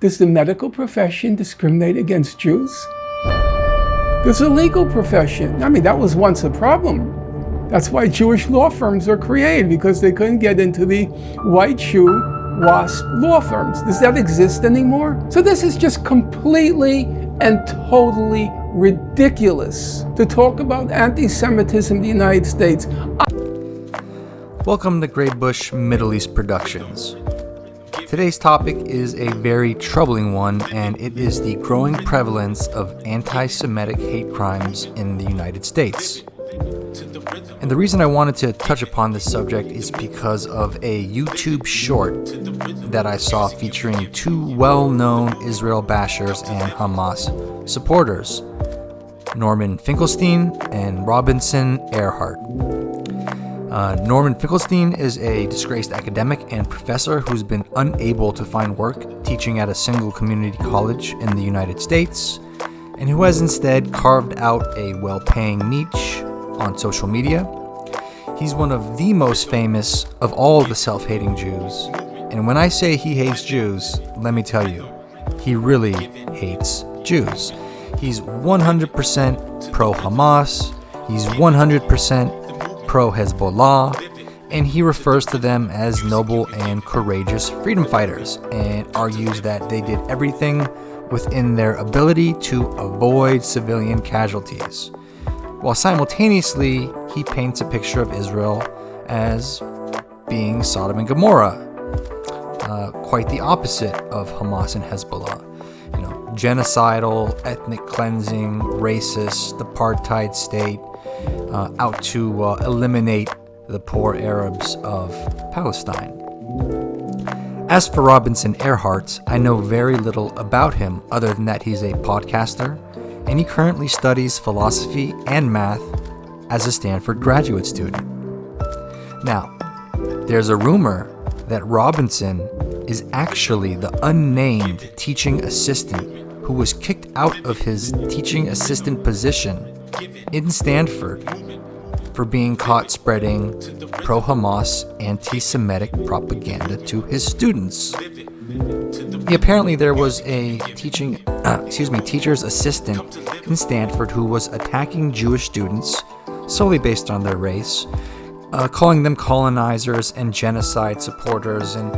Does the medical profession discriminate against Jews? There's a legal profession. I mean, that was once a problem. That's why Jewish law firms are created, because they couldn't get into the white shoe WASP law firms. Does that exist anymore? So this is just completely and totally ridiculous to talk about anti-Semitism in the United States. Welcome to Greybush Middle East Productions. Today's topic is a very troubling one, and it is the growing prevalence of anti-Semitic hate crimes in the United States. And the reason I wanted to touch upon this subject is because of a YouTube short that I saw featuring two well-known Israel bashers and Hamas supporters, Norman Finkelstein and Robinson Erhardt. Norman Finkelstein is a disgraced academic and professor who's been unable to find work teaching at a single community college in the United States, and who has instead carved out a well-paying niche on social media. He's one of the most famous of all the self-hating Jews, and when I say he hates Jews, let me tell you, he really hates Jews. He's 100% pro-Hamas, he's 100% pro-Hezbollah, and he refers to them as noble and courageous freedom fighters, and argues that they did everything within their ability to avoid civilian casualties, while simultaneously he paints a picture of Israel as being Sodom and Gomorrah, quite the opposite of Hamas and Hezbollah. Genocidal, ethnic cleansing, racist, apartheid state, out to eliminate the poor Arabs of Palestine. As for Robinson Erhardt, I know very little about him other than that he's a podcaster, and he currently studies philosophy and math as a Stanford graduate student. Now, there's a rumor that Robinson is actually the unnamed teaching assistant who was kicked out of his teaching assistant position in Stanford for being caught spreading pro-Hamas anti-Semitic propaganda to his students. Apparently there was a teacher's assistant in Stanford who was attacking Jewish students solely based on their race, calling them colonizers and genocide supporters and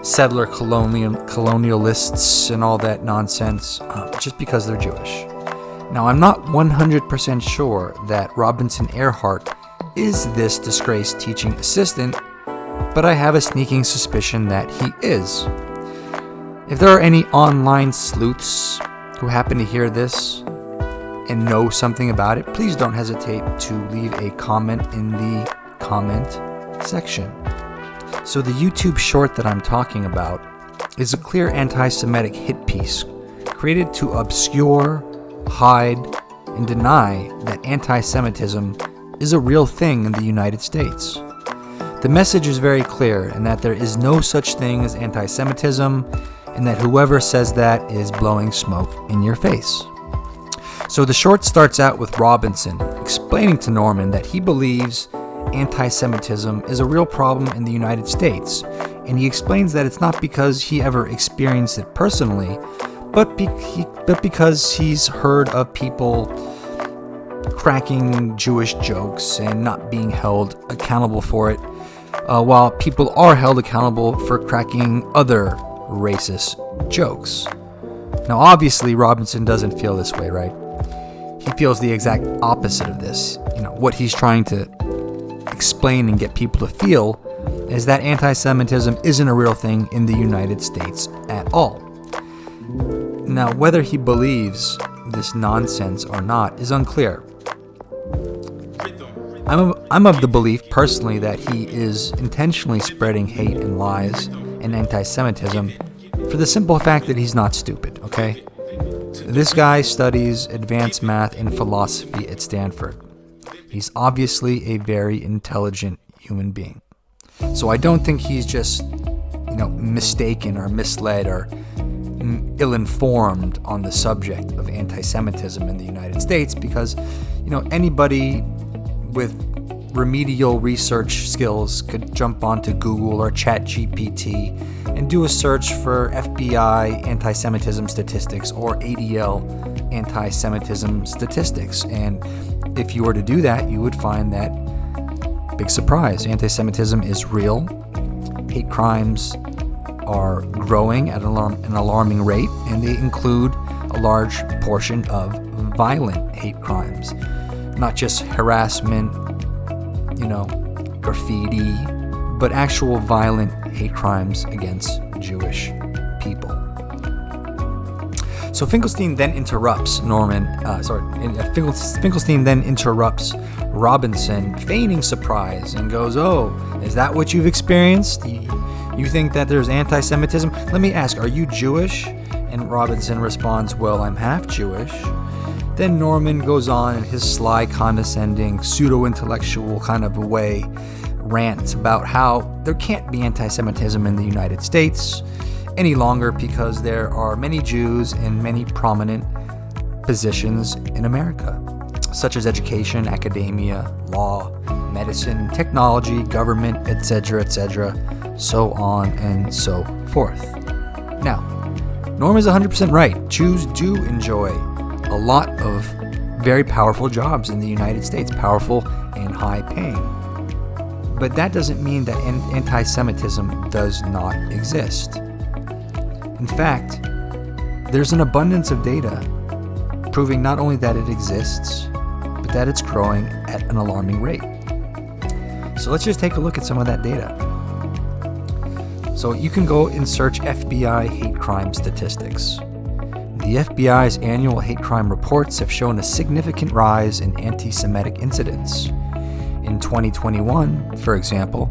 settler colonialists and all that nonsense, just because they're Jewish. Now, I'm not 100% sure that Robinson Erhardt is this disgraced teaching assistant, but I have a sneaking suspicion that he is. If there are any online sleuths who happen to hear this and know something about it, please don't hesitate to leave a comment in the comment section. So the YouTube short that I'm talking about is a clear anti-Semitic hit piece created to obscure, hide, and deny that anti-Semitism is a real thing in the United States. The message is very clear in that there is no such thing as anti-Semitism, and that whoever says that is blowing smoke in your face. So the short starts out with Robinson explaining to Norman that he believes anti-Semitism is a real problem in the United States, and he explains that it's not because he ever experienced it personally, but because he's heard of people cracking Jewish jokes and not being held accountable for it, while people are held accountable for cracking other racist jokes. Now, obviously, Robinson doesn't feel this way, right? He feels the exact opposite of this. What he's trying to explain and get people to feel is that anti-Semitism isn't a real thing in the United States at all. Now, whether he believes this nonsense or not is unclear. I'm of the belief personally that he is intentionally spreading hate and lies and anti-Semitism for the simple fact that he's not stupid, okay? This guy studies advanced math and philosophy at Stanford. He's obviously a very intelligent human being. So I don't think he's just, mistaken or misled or ill-informed on the subject of anti-Semitism in the United States, because, anybody with remedial research skills could jump onto Google or ChatGPT and do a search for FBI anti-Semitism statistics or ADL anti-Semitism statistics. And if you were to do that, you would find that, big surprise, anti-Semitism is real. Hate crimes are growing at an alarming rate, and they include a large portion of violent hate crimes, not just harassment, graffiti, but actual violent hate crimes against Jewish people. So Finkelstein then interrupts Finkelstein then interrupts Robinson, feigning surprise, and goes, "Oh, is that what you've experienced? You think that there's anti-Semitism? Let me ask, are you Jewish?" And Robinson responds, "Well, I'm half Jewish." Then Norman goes on in his sly, condescending, pseudo-intellectual kind of a way, rants about how there can't be anti-Semitism in the United States any longer because there are many Jews in many prominent positions in America, such as education, academia, law, medicine, technology, government, etc., so on and so forth. Now, Norm is 100% right. Jews do enjoy a lot of very powerful jobs in the United States, powerful and high paying. But that doesn't mean that anti-Semitism does not exist. In fact, there's an abundance of data proving not only that it exists, but that it's growing at an alarming rate. So let's just take a look at some of that data. So you can go and search FBI hate crime statistics. The FBI's annual hate crime reports have shown a significant rise in anti-Semitic incidents. In 2021, for example,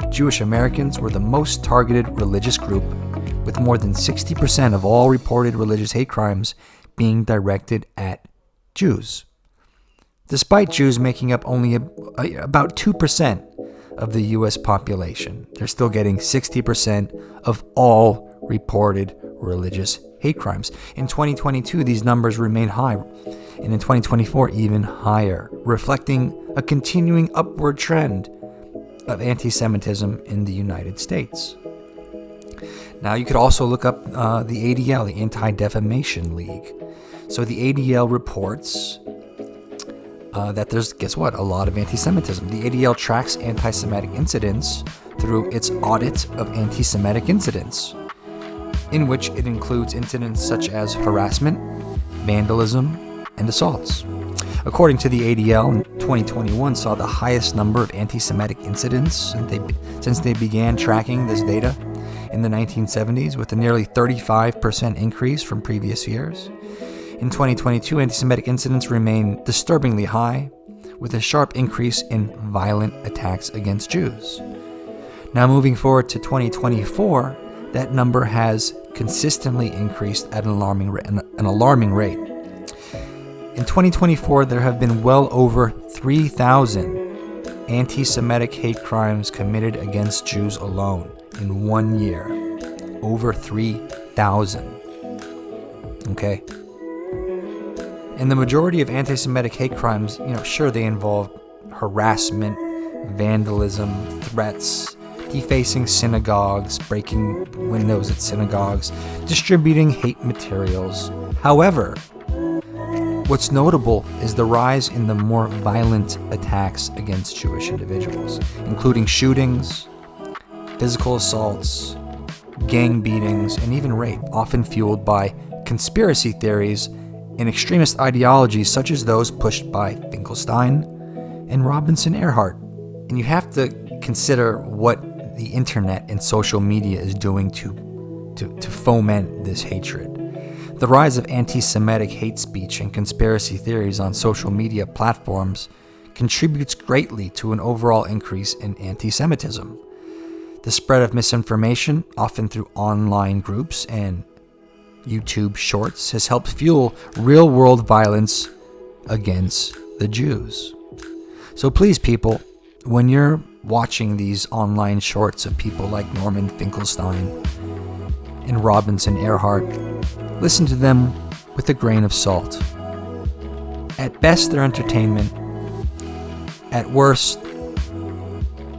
Jewish Americans were the most targeted religious group, with more than 60% of all reported religious hate crimes being directed at Jews. Despite Jews making up only about 2% of the U.S. population, they're still getting 60% of all reported religious hate crimes. In 2022, these numbers remain high, and in 2024, even higher, reflecting a continuing upward trend of anti-Semitism in the United States. Now, you could also look up the ADL, the Anti-Defamation League. So the ADL reports that there's, guess what, a lot of anti-Semitism. The ADL tracks anti-Semitic incidents through its audit of anti-Semitic incidents, in which it includes incidents such as harassment, vandalism, and assaults. According to the ADL, 2021 saw the highest number of anti-Semitic incidents since they began tracking this data in the 1970s, with a nearly 35% increase from previous years. In 2022, anti-Semitic incidents remain disturbingly high, with a sharp increase in violent attacks against Jews. Now, moving forward to 2024, that number has consistently increased at an alarming rate. In 2024, there have been well over 3,000 anti-Semitic hate crimes committed against Jews alone in 1 year. Over 3,000. Okay? And the majority of anti-Semitic hate crimes, sure, they involve harassment, vandalism, threats, defacing synagogues, breaking windows at synagogues, distributing hate materials. However, what's notable is the rise in the more violent attacks against Jewish individuals, including shootings, physical assaults, gang beatings, and even rape, often fueled by conspiracy theories and extremist ideologies such as those pushed by Finkelstein and Robinson Erhardt. And you have to consider what the internet and social media is doing to foment this hatred. The rise of anti-Semitic hate speech and conspiracy theories on social media platforms contributes greatly to an overall increase in anti-Semitism. The spread of misinformation, often through online groups and YouTube shorts, has helped fuel real-world violence against the Jews. So please, people, when you're watching these online shorts of people like Norman Finkelstein and Robinson Erhardt, listen to them with a grain of salt. At best, they're entertainment. At worst,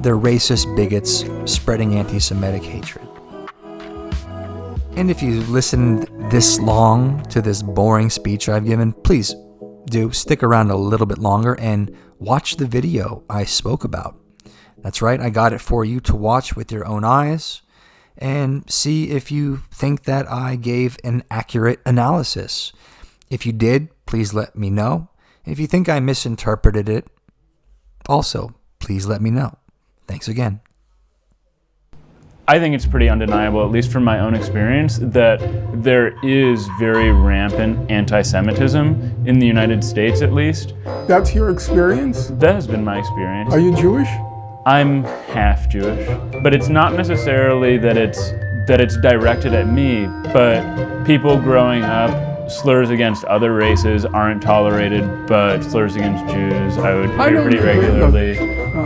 they're racist bigots spreading anti-Semitic hatred. And if you listened this long to this boring speech I've given, please do stick around a little bit longer and watch the video I spoke about. That's right, I got it for you to watch with your own eyes and see if you think that I gave an accurate analysis. If you did, please let me know. If you think I misinterpreted it, also, please let me know. Thanks again. I think it's pretty undeniable, at least from my own experience, that there is very rampant anti-Semitism in the United States, at least. That's your experience? That has been my experience. Are you Jewish? I'm half Jewish, but it's not necessarily that it's directed at me, but people growing up, slurs against other races aren't tolerated, but slurs against Jews I would hear pretty regularly,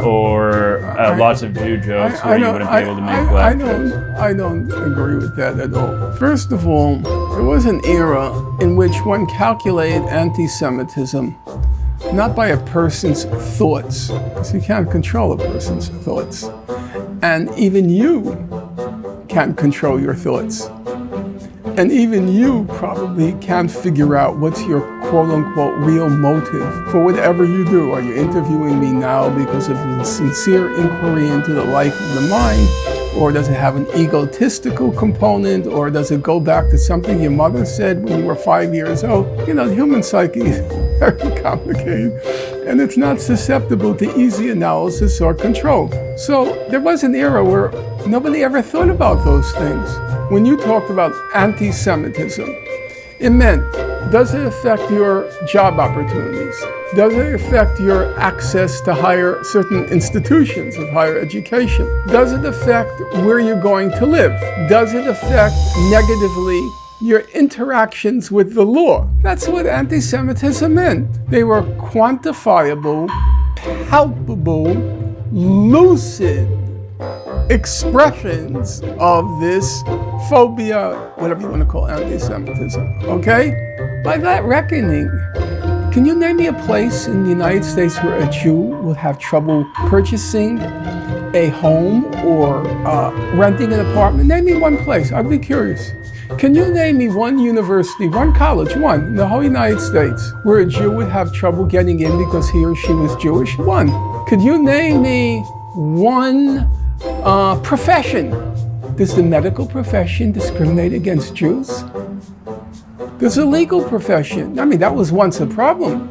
or lots of Jew jokes where you wouldn't be able to make black jokes. I don't agree with that at all. First of all, there was an era in which one calculated anti-Semitism not by a person's thoughts, because you can't control a person's thoughts, and even you can't control your thoughts. And even you probably can't figure out what's your quote-unquote real motive for whatever you do. Are you interviewing me now because of a sincere inquiry into the life of the mind? Or does it have an egotistical component? Or does it go back to something your mother said when you were 5 years old? You know, the human psyche is very complicated. And it's not susceptible to easy analysis or control. So there was an era where nobody ever thought about those things. When you talked about anti-Semitism, it meant, does it affect your job opportunities? Does it affect your access to certain institutions of higher education? Does it affect where you're going to live? Does it affect negatively your interactions with the law? That's what anti-Semitism meant. They were quantifiable, palpable, lucid expressions of this phobia, whatever you want to call anti-Semitism, okay? By that reckoning, can you name me a place in the United States where a Jew will have trouble purchasing a home or renting an apartment? Name me one place, I'd be curious. Can you name me one university, one college, one, in the whole United States, where a Jew would have trouble getting in because he or she was Jewish? One. Could you name me one profession? Does the medical profession discriminate against Jews? There's a legal profession. I mean, that was once a problem.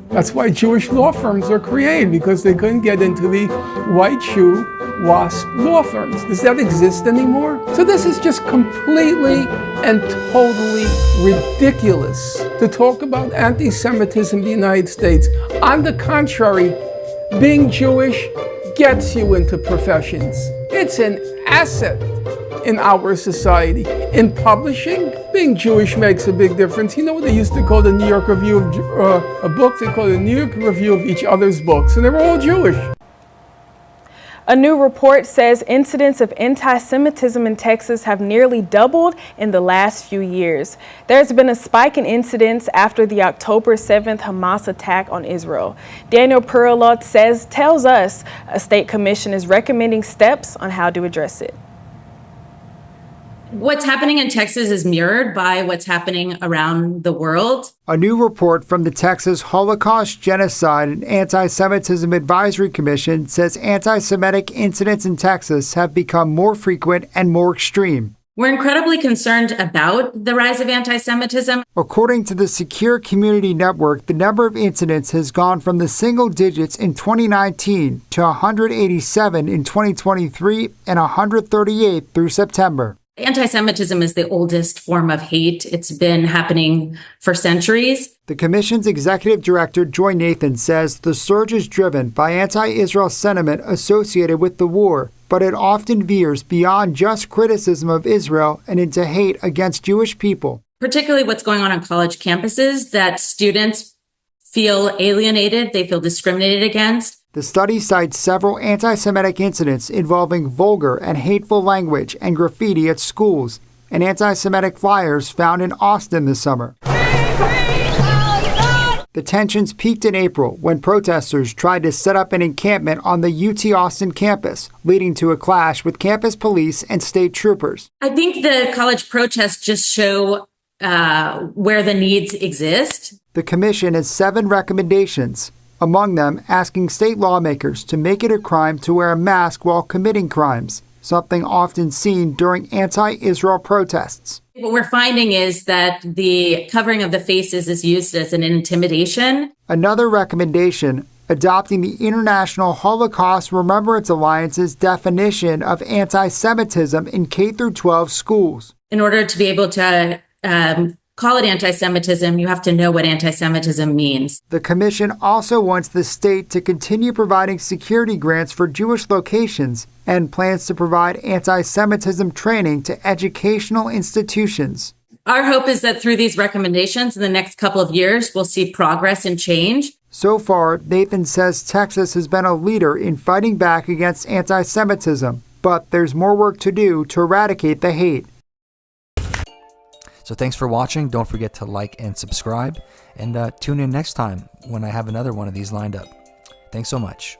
That's why Jewish law firms are created, because they couldn't get into the white shoe WASP law firms. Does that exist anymore? So this is just completely and totally ridiculous to talk about anti-Semitism in the United States. On the contrary, being Jewish gets you into professions. It's an asset in our society. In publishing, being Jewish makes a big difference. You know what they used to call the New York Review of a book? They called it the New York Review of each other's books, and they were all Jewish. A new report says incidents of anti-Semitism in Texas have nearly doubled in the last few years. There's been a spike in incidents after the October 7th Hamas attack on Israel. Daniel Perlot tells us a state commission is recommending steps on how to address it. What's happening in Texas is mirrored by what's happening around the world. A new report from the Texas Holocaust, Genocide, and Anti-Semitism Advisory Commission says anti-Semitic incidents in Texas have become more frequent and more extreme. We're incredibly concerned about the rise of anti-Semitism. According to the Secure Community Network, the number of incidents has gone from the single digits in 2019 to 187 in 2023 and 138 through September. Anti-Semitism is the oldest form of hate. It's been happening for centuries. The Commission's Executive Director, Joy Nathan, says the surge is driven by anti-Israel sentiment associated with the war, but it often veers beyond just criticism of Israel and into hate against Jewish people. Particularly what's going on college campuses, that students feel alienated, they feel discriminated against. The study cites several anti-Semitic incidents involving vulgar and hateful language and graffiti at schools, and anti-Semitic flyers found in Austin this summer. The tensions peaked in April when protesters tried to set up an encampment on the UT Austin campus, leading to a clash with campus police and state troopers. I think the college protests just show where the needs exist. The commission has 7 recommendations, among them asking state lawmakers to make it a crime to wear a mask while committing crimes, something often seen during anti-Israel protests. What we're finding is that the covering of the faces is used as an intimidation. Another recommendation, adopting the International Holocaust Remembrance Alliance's definition of anti-Semitism in K-12 schools. In order to be able to call it anti-Semitism, you have to know what anti-Semitism means. The commission also wants the state to continue providing security grants for Jewish locations and plans to provide anti-Semitism training to educational institutions. Our hope is that through these recommendations in the next couple of years, we'll see progress and change. So far, Nathan says Texas has been a leader in fighting back against anti-Semitism, but there's more work to do to eradicate the hate. So thanks for watching. Don't forget to like and subscribe, and tune in next time when I have another one of these lined up. Thanks so much.